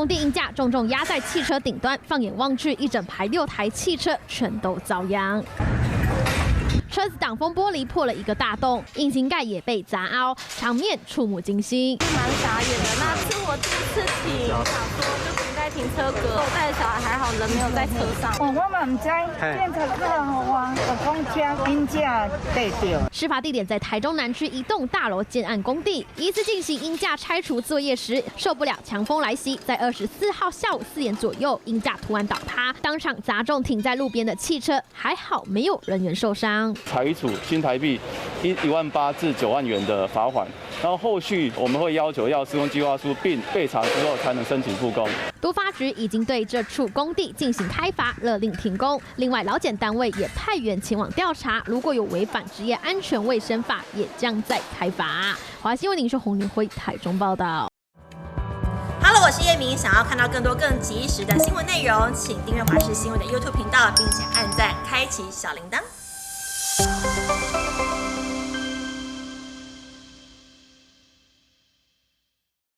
工地鹰架重重压在汽车顶端，放眼望去，一整排6台汽车全都遭殃。 车子挡风玻璃破了一个大洞，引擎盖也被砸凹，场面触目惊心。蛮傻眼的，那是我第一次停，想说就停在停车格，我带着小孩还好，人没有在车上。我嘛唔知，电车过我有讲车鹰架跌掉。事发地点在台中南区一栋大楼建案工地，疑似进行鹰架拆除作业时，受不了强风来袭，在24号下午4点左右，鹰架突然倒塌，当场砸中停在路边的汽车，还好没有人员受伤。 裁处新台币18000至9万元的罚款，然后后续我们会要求要施工计划书，并备查之后才能申请复工。都发局已经对这处工地进行开罚，勒令停工。另外，劳检单位也派员前往调查，如果有违反职业安全卫生法，也将再开罚。华新闻林秀红、林辉台中报道。 Hello， 我是叶明。想要看到更多更及时的新闻内容，请订阅华视新闻的 YouTube 频道，并且按赞、开启小铃铛。